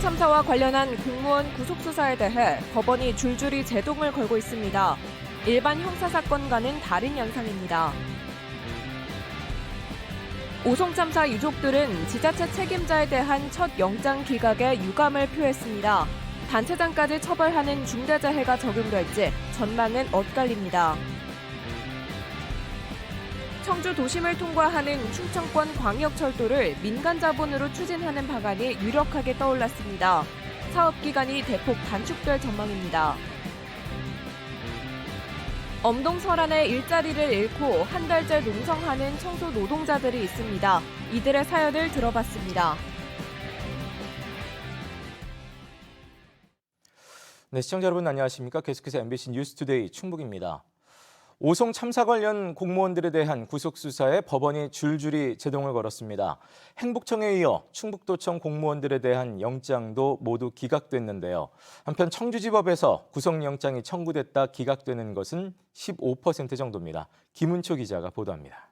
참사와 관련한 공무원 구속수사에 대해 법원이 줄줄이 제동을 걸고 있습니다. 일반 형사사건과는 다른 양상입니다. 오송 참사 유족들은 지자체 책임자에 대한 첫 영장 기각에 유감을 표했습니다. 단체장까지 처벌하는 중대재해가 적용될지 전망은 엇갈립니다. 청주 도심을 통과하는 충청권 광역철도를 민간 자본으로 추진하는 방안이 유력하게 떠올랐습니다. 사업 기간이 대폭 단축될 전망입니다. 엄동설안에 일자리를 잃고 한 달째 농성하는 청소 노동자들이 있습니다. 이들의 사연을 들어봤습니다. 네, 시청자 여러분 안녕하십니까? 계속해서 MBC 뉴스투데이 충북입니다. 오송 참사 관련 공무원들에 대한 구속수사에 법원이 줄줄이 제동을 걸었습니다. 행복청에 이어 충북도청 공무원들에 대한 영장도 모두 기각됐는데요. 한편 청주지법에서 구속영장이 청구됐다 기각되는 것은 15% 정도입니다. 김은초 기자가 보도합니다.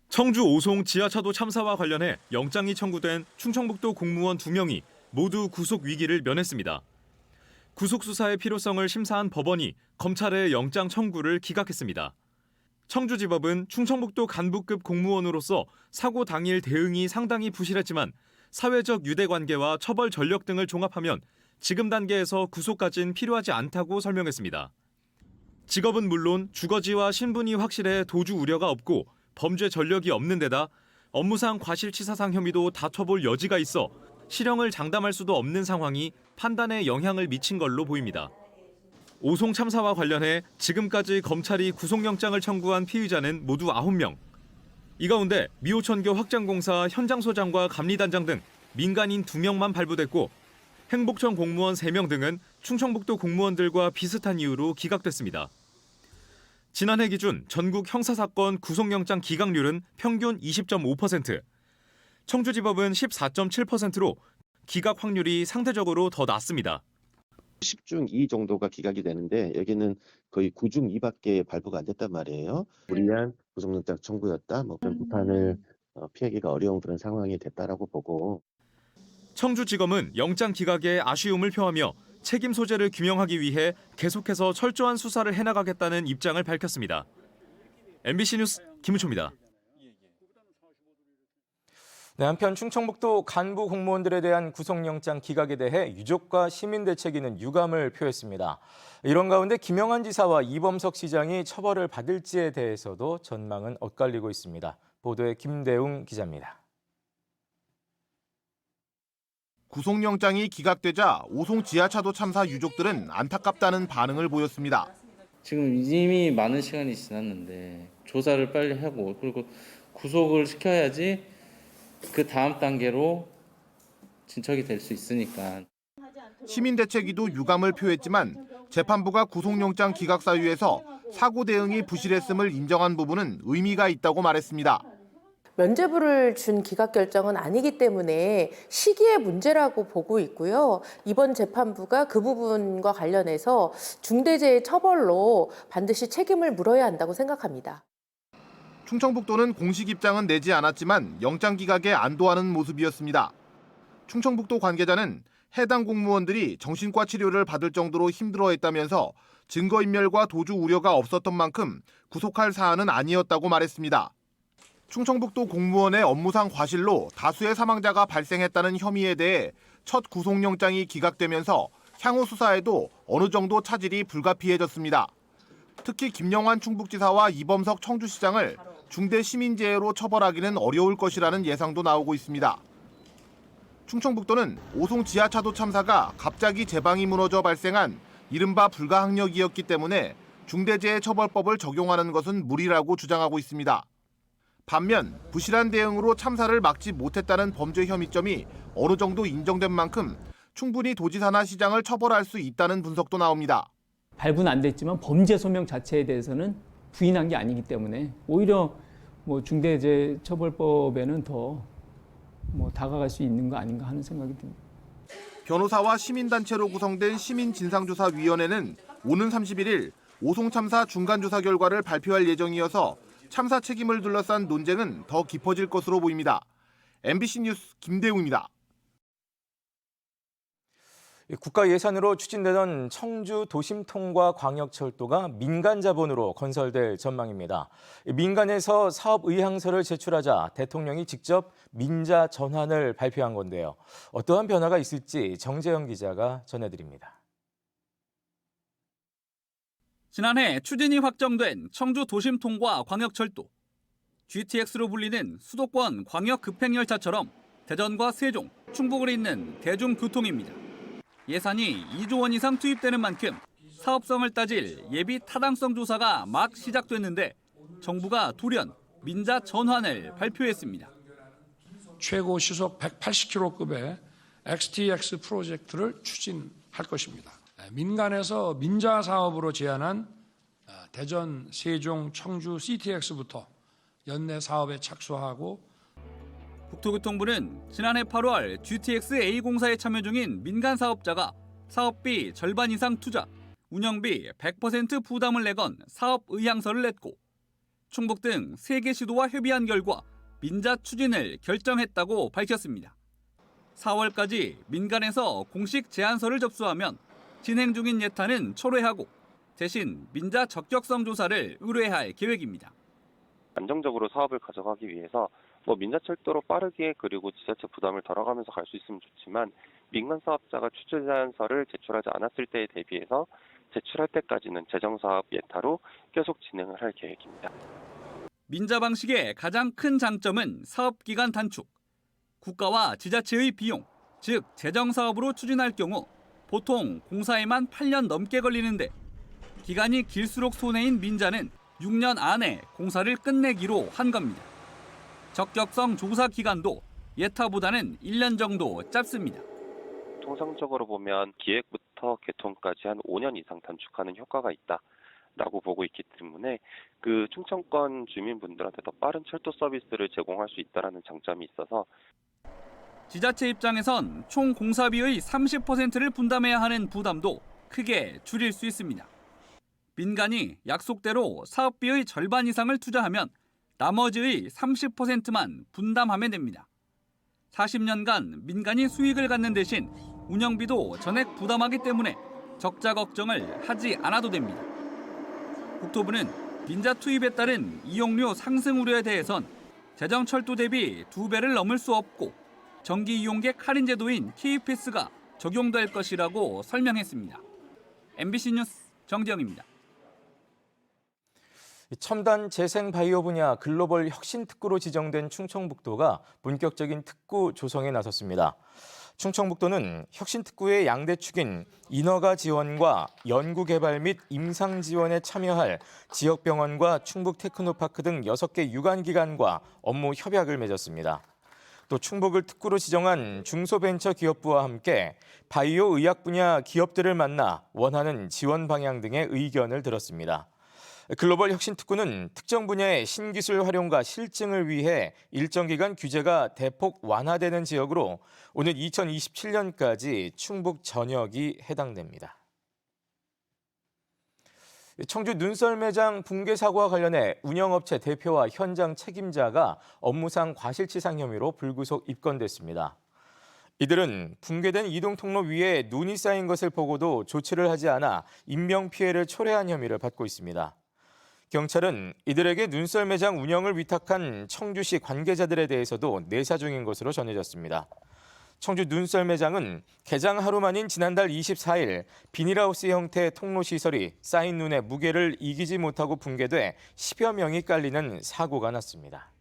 청주 오송 지하차도 참사와 관련해 영장이 청구된 충청북도 공무원 2명이 모두 구속 위기를 면했습니다. 구속수사의 필요성을 심사한 법원이 검찰의 영장 청구를 기각했습니다. 청주지법은 충청북도 간부급 공무원으로서 사고 당일 대응이 상당히 부실했지만 사회적 유대관계와 처벌 전력 등을 종합하면 지금 단계에서 구속까지는 필요하지 않다고 설명했습니다. 직업은 물론 주거지와 신분이 확실해 도주 우려가 없고 범죄 전력이 없는 데다 업무상 과실치사상 혐의도 다퉈볼 여지가 있어 실형을 장담할 수도 없는 상황이 판단에 영향을 미친 걸로 보입니다. 오송 참사와 관련해 지금까지 검찰이 구속영장을 청구한 피의자는 모두 9명. 이 가운데 미호천교 확장공사 현장소장과 감리단장 등 민간인 2명만 발부됐고 행복청 공무원 3명 등은 충청북도 공무원들과 비슷한 이유로 기각됐습니다. 지난해 기준 전국 형사사건 구속영장 기각률은 평균 20.5%, 청주지법은 14.7%로 기각 확률이 상대적으로 더 낮습니다. 10중 2 정도가 기각이 되는데 여기는 거의 9중 2밖에 발부가 안 됐단 말이에요. 무리한 구속영장 청구였다. 그런 비판을 피하기가 어려운 그런 상황이 됐다라고 보고. 청주지검은 영장 기각에 아쉬움을 표하며 책임 소재를 규명하기 위해 계속해서 철저한 수사를 해나가겠다는 입장을 밝혔습니다. MBC 뉴스 김은초입니다. 네, 한편 충청북도 간부 공무원들에 대한 구속영장 기각에 대해 유족과 시민대책위는 유감을 표했습니다. 이런 가운데 김영환 지사와 이범석 시장이 처벌을 받을지에 대해서도 전망은 엇갈리고 있습니다. 보도에 김대웅 기자입니다. 구속영장이 기각되자 오송 지하차도 참사 유족들은 안타깝다는 반응을 보였습니다. 지금 이미 많은 시간이 지났는데 조사를 빨리 하고 그리고 구속을 시켜야지 그 다음 단계로 진척이 될 수 있으니까. 시민대책위도 유감을 표했지만 재판부가 구속영장 기각 사유에서 사고 대응이 부실했음을 인정한 부분은 의미가 있다고 말했습니다. 면죄부를 준 기각 결정은 아니기 때문에 시기의 문제라고 보고 있고요. 이번 재판부가 그 부분과 관련해서 중대재해 처벌로 반드시 책임을 물어야 한다고 생각합니다. 충청북도는 공식 입장은 내지 않았지만 영장 기각에 안도하는 모습이었습니다. 충청북도 관계자는 해당 공무원들이 정신과 치료를 받을 정도로 힘들어했다면서 증거인멸과 도주 우려가 없었던 만큼 구속할 사안은 아니었다고 말했습니다. 충청북도 공무원의 업무상 과실로 다수의 사망자가 발생했다는 혐의에 대해 첫 구속영장이 기각되면서 향후 수사에도 어느 정도 차질이 불가피해졌습니다. 특히 김영환 충북지사와 이범석 청주시장을 중대시민재해로 처벌하기는 어려울 것이라는 예상도 나오고 있습니다. 충청북도는 오송 지하차도 참사가 갑자기 제방이 무너져 발생한 이른바 불가항력이었기 때문에 중대재해처벌법을 적용하는 것은 무리라고 주장하고 있습니다. 반면 부실한 대응으로 참사를 막지 못했다는 범죄 혐의점이 어느 정도 인정된 만큼 충분히 도지사나 시장을 처벌할 수 있다는 분석도 나옵니다. 발부는 안 됐지만 범죄 소명 자체에 대해서는 부인한 게 아니기 때문에 오히려 중대재해처벌법에는 더 다가갈 수 있는 거 아닌가 하는 생각이 듭니다. 변호사와 시민단체로 구성된 시민진상조사위원회는 오는 31일 오송 참사 중간조사 결과를 발표할 예정이어서 참사 책임을 둘러싼 논쟁은 더 깊어질 것으로 보입니다. MBC 뉴스 김대웅입니다. 국가 예산으로 추진되던 청주 도심통과 광역철도가 민간 자본으로 건설될 전망입니다. 민간에서 사업 의향서를 제출하자 대통령이 직접 민자 전환을 발표한 건데요. 어떠한 변화가 있을지 정재영 기자가 전해드립니다. 지난해 추진이 확정된 청주 도심통과 광역철도. GTX로 불리는 수도권 광역 급행열차처럼 대전과 세종, 충북을 잇는 대중교통입니다. 예산이 2조 원 이상 투입되는 만큼 사업성을 따질 예비 타당성 조사가 막 시작됐는데 정부가 돌연 민자 전환을 발표했습니다. 최고 시속 180km급의 XTX 프로젝트를 추진할 것입니다. 민간에서 민자 사업으로 제안한 대전, 세종, 청주 CTX부터 연내 사업에 착수하고 국토교통부는 지난해 8월 GTX A공사에 참여 중인 민간 사업자가 사업비 절반 이상 투자, 운영비 100% 부담을 내건 사업 의향서를 냈고 충북 등 3개 시도와 협의한 결과 민자 추진을 결정했다고 밝혔습니다. 4월까지 민간에서 공식 제안서를 접수하면 진행 중인 예탄은 철회하고 대신 민자 적격성 조사를 의뢰할 계획입니다. 안정적으로 사업을 가져가기 위해서 민자철도로 빠르게 그리고 지자체 부담을 덜어가면서 갈 수 있으면 좋지만 민간 사업자가 추진 제안서를 제출하지 않았을 때에 대비해서 제출할 때까지는 재정사업 예타로 계속 진행을 할 계획입니다. 민자 방식의 가장 큰 장점은 사업기간 단축. 국가와 지자체의 비용, 즉 재정사업으로 추진할 경우 보통 공사에만 8년 넘게 걸리는데 기간이 길수록 손해인 민자는 6년 안에 공사를 끝내기로 한 겁니다. 적격성 조사 기간도 예타보다는 1년 정도 짧습니다. 통상적으로 보면 기획부터 개통까지 한 5년 이상 단축하는 효과가 있다라고 보고 있기 때문에 그 충청권 주민분들한테 더 빠른 철도 서비스를 제공할 수 있다는 장점이 있어서 지자체 입장에선 총 공사비의 30%를 분담해야 하는 부담도 크게 줄일 수 있습니다. 민간이 약속대로 사업비의 절반 이상을 투자하면 나머지의 30%만 분담하면 됩니다. 40년간 민간이 수익을 갖는 대신 운영비도 전액 부담하기 때문에 적자 걱정을 하지 않아도 됩니다. 국토부는 민자 투입에 따른 이용료 상승 우려에 대해선 재정철도 대비 2배를 넘을 수 없고 정기 이용객 할인 제도인 K패스가 적용될 것이라고 설명했습니다. MBC 뉴스 정재영입니다. 첨단 재생 바이오 분야 글로벌 혁신 특구로 지정된 충청북도가 본격적인 특구 조성에 나섰습니다. 충청북도는 혁신 특구의 양대 축인 인허가 지원과 연구 개발 및 임상 지원에 참여할 지역병원과 충북 테크노파크 등 6개 유관기관과 업무 협약을 맺었습니다. 또 충북을 특구로 지정한 중소벤처기업부와 함께 바이오 의학 분야 기업들을 만나 원하는 지원 방향 등의 의견을 들었습니다. 글로벌 혁신 특구는 특정 분야의 신기술 활용과 실증을 위해 일정 기간 규제가 대폭 완화되는 지역으로 오는 2027년까지 충북 전역이 해당됩니다. 청주 눈썰 매장 붕괴 사고와 관련해 운영업체 대표와 현장 책임자가 업무상 과실치상 혐의로 불구속 입건됐습니다. 이들은 붕괴된 이동 통로 위에 눈이 쌓인 것을 보고도 조치를 하지 않아 인명피해를 초래한 혐의를 받고 있습니다. 경찰은 이들에게 눈썰 매장 운영을 위탁한 청주시 관계자들에 대해서도 내사 중인 것으로 전해졌습니다. 청주 눈썰 매장은 개장 하루 만인 지난달 24일 비닐하우스 형태의 통로 시설이 쌓인 눈의 무게를 이기지 못하고 붕괴돼 10여 명이 깔리는 사고가 났습니다.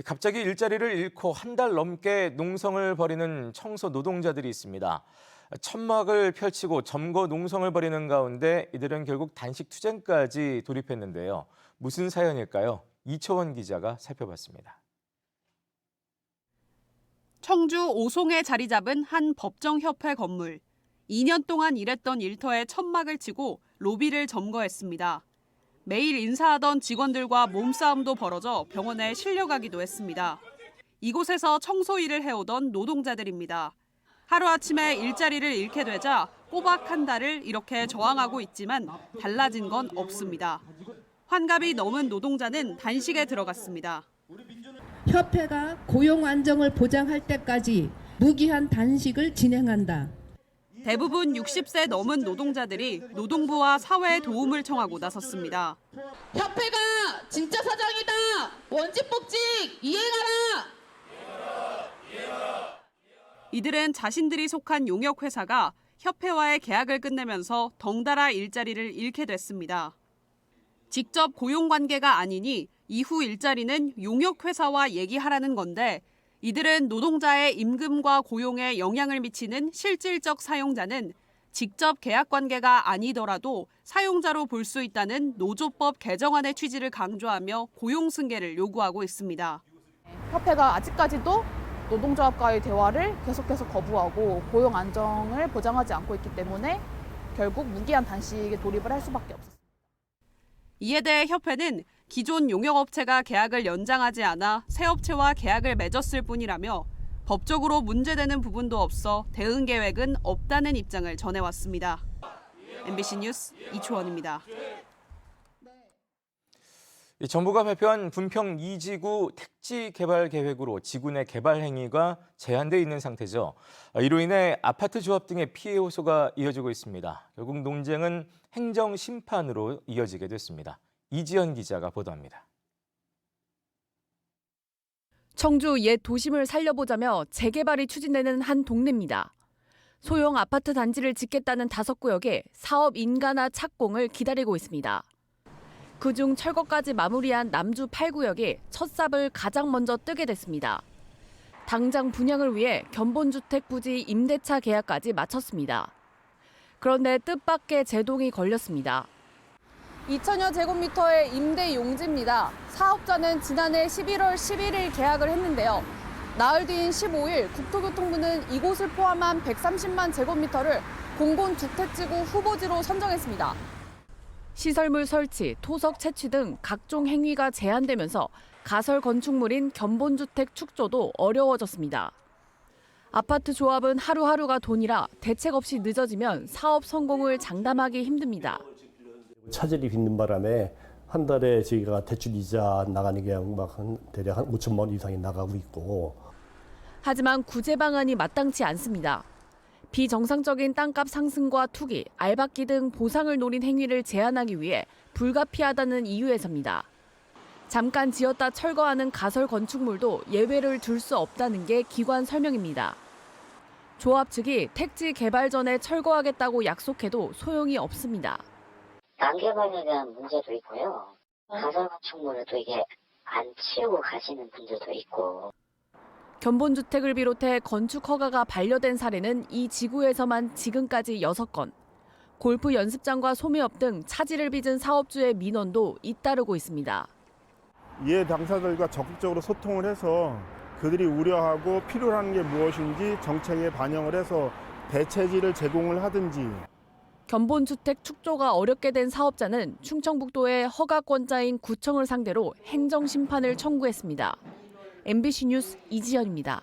갑자기 일자리를 잃고 한 달 넘게 농성을 벌이는 청소 노동자들이 있습니다. 천막을 펼치고 점거 농성을 벌이는 가운데 이들은 결국 단식 투쟁까지 돌입했는데요. 무슨 사연일까요? 이초원 기자가 살펴봤습니다. 청주 오송에 자리 잡은 한 법정협회 건물. 2년 동안 일했던 일터에 천막을 치고 로비를 점거했습니다. 매일 인사하던 직원들과 몸싸움도 벌어져 병원에 실려가기도 했습니다. 이곳에서 청소 일을 해오던 노동자들입니다. 하루아침에 일자리를 잃게 되자 꼬박 한 달을 이렇게 저항하고 있지만 달라진 건 없습니다. 환갑이 넘은 노동자는 단식에 들어갔습니다. 협회가 고용 안정을 보장할 때까지 무기한 단식을 진행한다. 대부분 60세 넘은 노동자들이 노동부와 사회의 도움을 청하고 나섰습니다. 협회가 진짜 사장이다. 원칙복직 이행하라. 이들은 자신들이 속한 용역회사가 협회와의 계약을 끝내면서 덩달아 일자리를 잃게 됐습니다. 직접 고용관계가 아니니 이후 일자리는 용역회사와 얘기하라는 건데 이들은 노동자의 임금과 고용에 영향을 미치는 실질적 사용자는 직접 계약관계가 아니더라도 사용자로 볼 수 있다는 노조법 개정안의 취지를 강조하며 고용 승계를 요구하고 있습니다. 협회가 아직까지도 노동조합과의 대화를 계속해서 거부하고 고용 안정을 보장하지 않고 있기 때문에 결국 무기한 단식에 돌입을 할 수밖에 없었습니다. 이에 대해 협회는 기존 용역업체가 계약을 연장하지 않아 새 업체와 계약을 맺었을 뿐이라며 법적으로 문제되는 부분도 없어 대응 계획은 없다는 입장을 전해왔습니다. MBC 뉴스 이초원입니다. 정부가 발표한 분평 2지구 택지 개발 계획으로 지구 내 개발 행위가 제한돼 있는 상태죠. 이로 인해 아파트 조합 등의 피해 호소가 이어지고 있습니다. 결국 논쟁은 행정 심판으로 이어지게 됐습니다. 이지연 기자가 보도합니다. 청주 옛 도심을 살려보자며 재개발이 추진되는 한 동네입니다. 소형 아파트 단지를 짓겠다는 5구역에 사업 인가나 착공을 기다리고 있습니다. 그중 철거까지 마무리한 남주 8구역이 첫 삽을 가장 먼저 뜨게 됐습니다. 당장 분양을 위해 견본주택 부지 임대차 계약까지 마쳤습니다. 그런데 뜻밖의 제동이 걸렸습니다. 2천여 제곱미터의 임대 용지입니다. 사업자는 지난해 11월 11일 계약을 했는데요. 나흘 뒤인 15일 국토교통부는 이곳을 포함한 130만 제곱미터를 공공주택지구 후보지로 선정했습니다. 시설물 설치, 토석 채취 등 각종 행위가 제한되면서 가설 건축물인 견본주택 축조도 어려워졌습니다. 아파트 조합은 하루하루가 돈이라 대책 없이 늦어지면 사업 성공을 장담하기 힘듭니다. 차질이 빚는 바람에 한 달에 저희가 대출 이자 나가는 게 대략 한 5천만 원 이상이 나가고 있고. 하지만 구제 방안이 마땅치 않습니다. 비정상적인 땅값 상승과 투기, 알박기 등 보상을 노린 행위를 제한하기 위해 불가피하다는 이유에서입니다. 잠깐 지었다 철거하는 가설 건축물도 예외를 둘 수 없다는 게 기관 설명입니다. 조합 측이 택지 개발 전에 철거하겠다고 약속해도 소용이 없습니다. 단개발에 대한 문제도 있고요. 가설 건축물을 또 이게 안 치우고 가시는 분들도 있고. 견본주택을 비롯해 건축 허가가 반려된 사례는 이 지구에서만 지금까지 6건. 골프 연습장과 소매업 등 차질을 빚은 사업주의 민원도 잇따르고 있습니다. 이해 당사자들과 적극적으로 소통을 해서 그들이 우려하고 필요한 게 무엇인지 정책에 반영을 해서 대체지를 제공을 하든지. 견본주택 축조가 어렵게 된 사업자는 충청북도의 허가권자인 구청을 상대로 행정심판을 청구했습니다. MBC 뉴스 이지연입니다.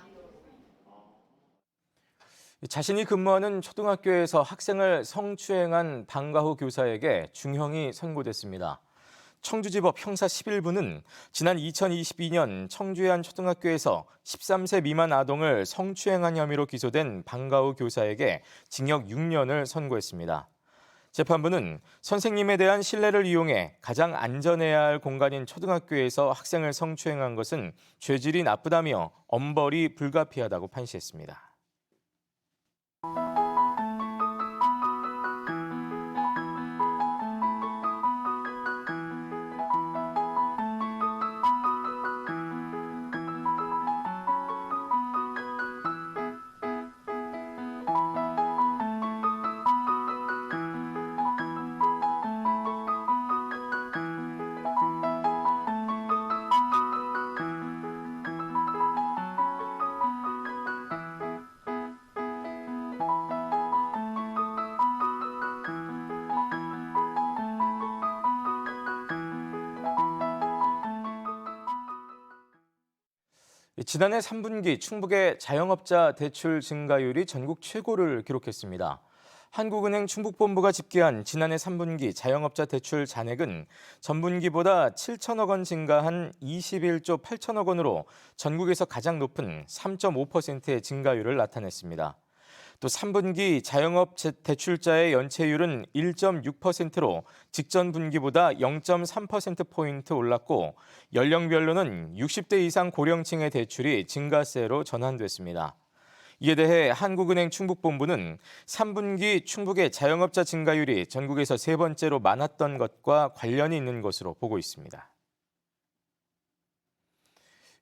자신이 근무하는 초등학교에서 학생을 성추행한 방과 후 교사에게 중형이 선고됐습니다. 청주지법 형사 11부는 지난 2022년 청주의 한 초등학교에서 13세 미만 아동을 성추행한 혐의로 기소된 방과 후 교사에게 징역 6년을 선고했습니다. 재판부는 선생님에 대한 신뢰를 이용해 가장 안전해야 할 공간인 초등학교에서 학생을 성추행한 것은 죄질이 나쁘다며 엄벌이 불가피하다고 판시했습니다. 지난해 3분기 충북의 자영업자 대출 증가율이 전국 최고를 기록했습니다. 한국은행 충북본부가 집계한 지난해 3분기 자영업자 대출 잔액은 전분기보다 7천억 원 증가한 21조 8천억 원으로 전국에서 가장 높은 3.5%의 증가율을 나타냈습니다. 또 3분기 자영업 대출자의 연체율은 1.6%로 직전 분기보다 0.3%포인트 올랐고 연령별로는 60대 이상 고령층의 대출이 증가세로 전환됐습니다. 이에 대해 한국은행 충북본부는 3분기 충북의 자영업자 증가율이 전국에서 세 번째로 많았던 것과 관련이 있는 것으로 보고 있습니다.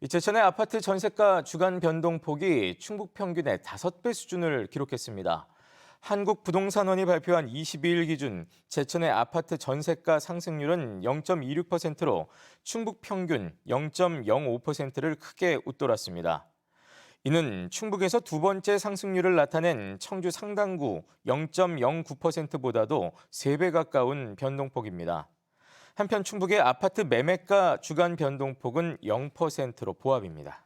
제천의 아파트 전세가 주간 변동폭이 충북 평균의 5배 수준을 기록했습니다. 한국부동산원이 발표한 22일 기준 제천의 아파트 전세가 상승률은 0.26%로 충북 평균 0.05%를 크게 웃돌았습니다. 이는 충북에서 두 번째 상승률을 나타낸 청주 상당구 0.09%보다도 3배 가까운 변동폭입니다. 한편 충북의 아파트 매매가 주간 변동폭은 0%로 보합입니다.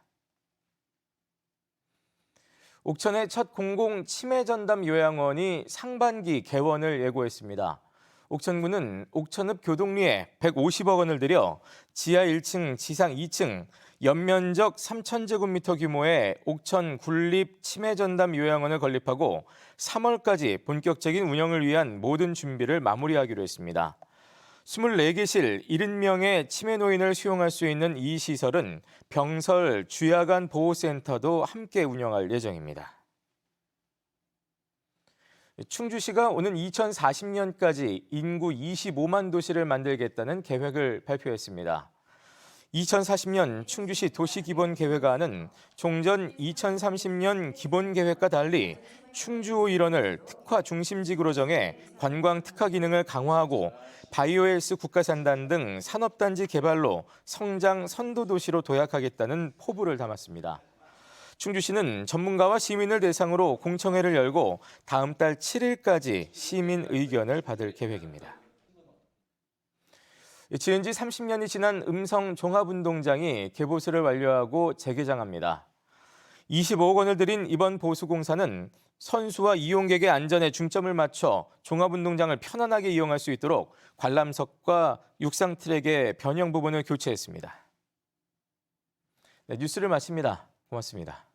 옥천의 첫 공공 치매 전담 요양원이 상반기 개원을 예고했습니다. 옥천구는 옥천읍 교동리에 150억 원을 들여 지하 1층, 지상 2층, 연면적 3,000제곱미터 규모의 옥천 군립 치매 전담 요양원을 건립하고 3월까지 본격적인 운영을 위한 모든 준비를 마무리하기로 했습니다. 24개실 70명의 치매 노인을 수용할 수 있는 이 시설은 병설, 주야간 보호센터도 함께 운영할 예정입니다. 충주시가 오는 2040년까지 인구 25만 도시를 만들겠다는 계획을 발표했습니다. 2040년 충주시 도시기본계획안은 종전 2030년 기본계획과 달리 충주 일원을 특화 중심지구로 정해 관광 특화 기능을 강화하고 바이오헬스 국가산단 등 산업단지 개발로 성장 선도도시로 도약하겠다는 포부를 담았습니다. 충주시는 전문가와 시민을 대상으로 공청회를 열고 다음 달 7일까지 시민 의견을 받을 계획입니다. 지은 지 30년이 지난 음성 종합운동장이 개보수를 완료하고 재개장합니다. 25억 원을 들인 이번 보수공사는 선수와 이용객의 안전에 중점을 맞춰 종합운동장을 편안하게 이용할 수 있도록 관람석과 육상 트랙의 변형 부분을 교체했습니다. 네, 뉴스를 마칩니다. 고맙습니다.